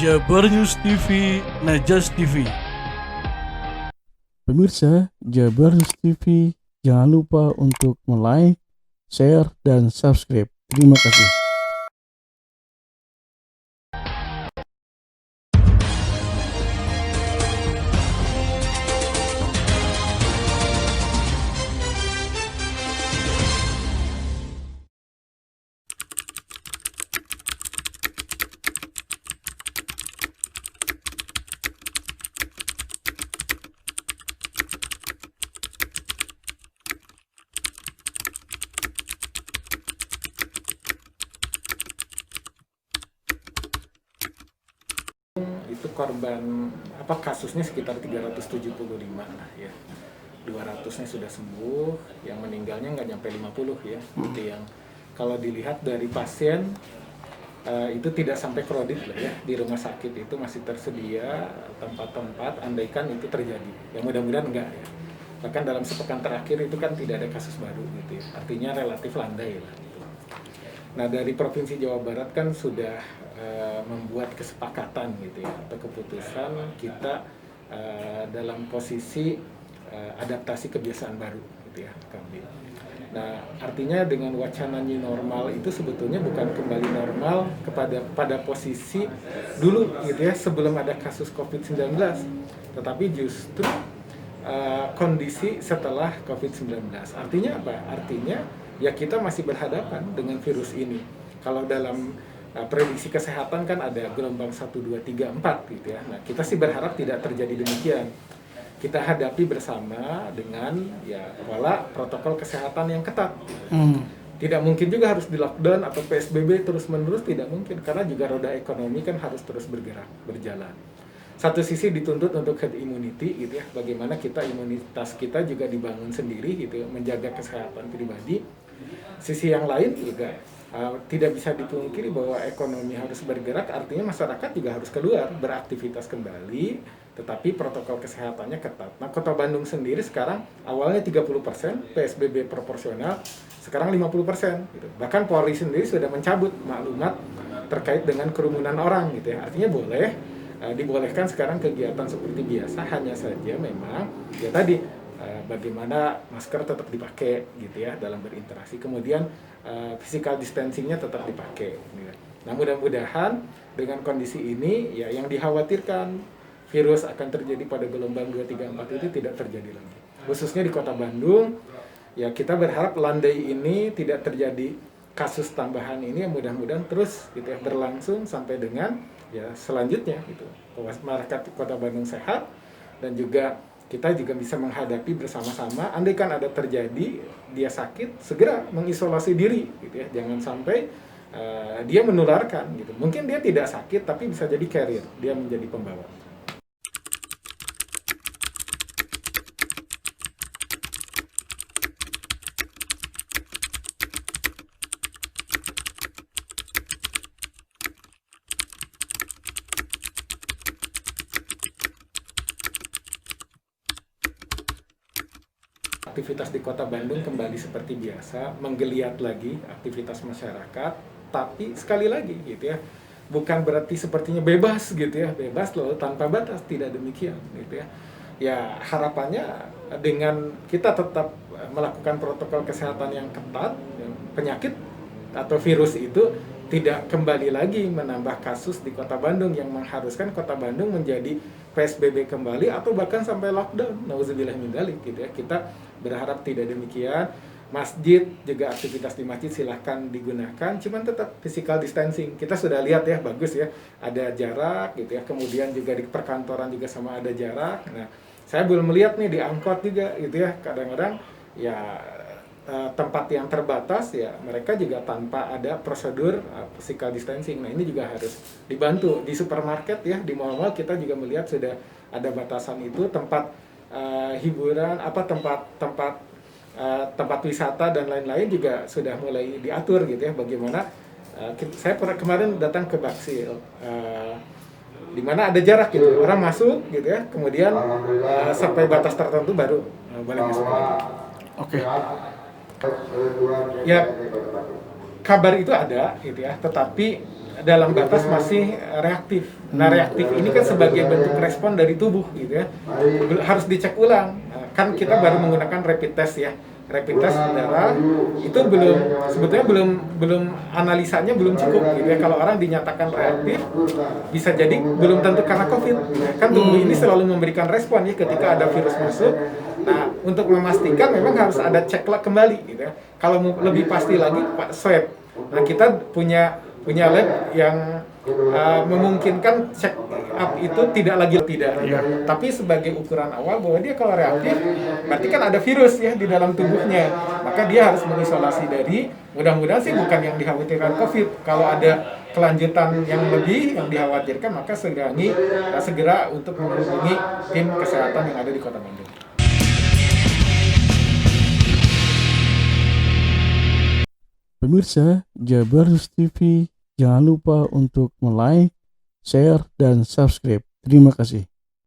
Jabar News TV, Najas TV. Pemirsa Jabar News TV, jangan lupa untuk like, share, dan subscribe. Terima kasih. Itu korban kasusnya sekitar 375 lah ya. 200-nya sudah sembuh, yang meninggalnya nggak nyampe 50 ya. Itu yang kalau dilihat dari pasien itu tidak sampai kredit lah ya. Di rumah sakit itu masih tersedia tempat-tempat andaikan itu terjadi. Yang mudah-mudahan enggak ya. Bahkan dalam sepekan terakhir itu kan tidak ada kasus baru gitu ya. Artinya relatif landai lah gitu. Nah, dari Provinsi Jawa Barat kan sudah membuat kesepakatan gitu ya, atau keputusan kita dalam posisi adaptasi kebiasaan baru gitu ya kami. Nah, artinya dengan wacana new normal itu sebetulnya bukan kembali normal pada posisi dulu gitu ya, sebelum ada kasus COVID-19, tetapi justru kondisi setelah COVID-19. Artinya apa? Artinya ya kita masih berhadapan dengan virus ini. Kalau dalam prediksi kesehatan kan ada gelombang 1, 2, 3, 4 gitu ya. Nah, kita sih berharap tidak terjadi demikian. Kita hadapi bersama dengan ya pola protokol kesehatan yang ketat. Tidak mungkin juga harus di lockdown atau PSBB terus-menerus, tidak mungkin, karena juga roda ekonomi kan harus terus bergerak, berjalan. Satu sisi dituntut untuk herd immunity gitu ya, bagaimana kita imunitas kita juga dibangun sendiri gitu ya, menjaga kesehatan pribadi. Sisi yang lain juga tidak bisa dipungkiri bahwa ekonomi harus bergerak, artinya masyarakat juga harus keluar beraktivitas kembali, tetapi protokol kesehatannya ketat. Nah, Kota Bandung sendiri sekarang awalnya 30% PSBB proporsional, sekarang 50% gitu. Bahkan Polri sendiri sudah mencabut maklumat terkait dengan kerumunan orang gitu ya. Artinya dibolehkan sekarang kegiatan seperti biasa, hanya saja memang ya tadi bagaimana masker tetap dipakai gitu ya dalam berinteraksi, kemudian physical distancingnya tetap dipakai gitu. Nah, mudah-mudahan dengan kondisi ini ya yang dikhawatirkan virus akan terjadi pada gelombang 2, 3, 4 itu tidak terjadi lagi, khususnya di Kota Bandung. Ya, kita berharap landai ini tidak terjadi kasus tambahan ini, yang mudah-mudahan terus gitu ya berlangsung sampai dengan ya selanjutnya gitu. Masyarakat Kota Bandung sehat, dan juga kita juga bisa menghadapi bersama-sama. Andaikan ada terjadi dia sakit, segera mengisolasi diri gitu ya, jangan sampai dia menularkan gitu. Mungkin dia tidak sakit tapi bisa jadi carrier, dia menjadi pembawa. Aktivitas di Kota Bandung kembali seperti biasa, menggeliat lagi aktivitas masyarakat, tapi sekali lagi gitu ya, bukan berarti sepertinya bebas gitu ya, bebas lalu tanpa batas, tidak demikian gitu ya. Ya, harapannya dengan kita tetap melakukan protokol kesehatan yang ketat, penyakit atau virus itu tidak kembali lagi menambah kasus di Kota Bandung yang mengharuskan Kota Bandung menjadi PSBB kembali atau bahkan sampai lockdown. Nauzubillah min dzalik gitu ya. Kita berharap tidak demikian. Masjid juga, aktivitas di masjid silahkan digunakan, cuman tetap physical distancing. Kita sudah lihat ya, bagus ya, ada jarak gitu ya. Kemudian juga di perkantoran juga sama ada jarak. Nah, saya belum melihat nih di angkot juga gitu ya. Kadang-kadang ya tempat yang terbatas ya mereka juga tanpa ada prosedur physical distancing. Nah, ini juga harus dibantu. Di supermarket ya, di mall-mall kita juga melihat sudah ada batasan itu. Tempat hiburan, tempat wisata dan lain-lain juga sudah mulai diatur gitu ya. Bagaimana saya kemarin datang ke Baksil, di mana ada jarak gitu, orang masuk gitu ya, kemudian sampai batas tertentu baru boleh masuk lagi. Oke. Ya, kabar itu ada gitu ya, tetapi dalam batas masih reaktif. Nah, reaktif ini kan sebagai bentuk respon dari tubuh gitu ya. Harus dicek ulang. Kan kita baru menggunakan rapid test ya. Rapid test darah itu sebetulnya belum analisanya belum cukup gitu ya. Kalau orang dinyatakan reaktif bisa jadi belum tentu karena COVID. Kan tubuh ini selalu memberikan respon ya ketika ada virus masuk. Nah, untuk memastikan memang harus ada cek kembali gitu ya. Kalau lebih pasti lagi swab. Nah, kita punya lab yang memungkinkan check up itu tidak tapi sebagai ukuran awal bahwa dia kalau reaktif berarti kan ada virus ya di dalam tubuhnya, maka dia harus mengisolasi dari, mudah-mudahan sih bukan yang dikhawatirkan COVID. Kalau ada kelanjutan yang lebih yang dikhawatirkan maka segera untuk menghubungi tim kesehatan yang ada di Kota Bandung. Pemirsa Jabar News TV, jangan lupa untuk like, share, dan subscribe. Terima kasih.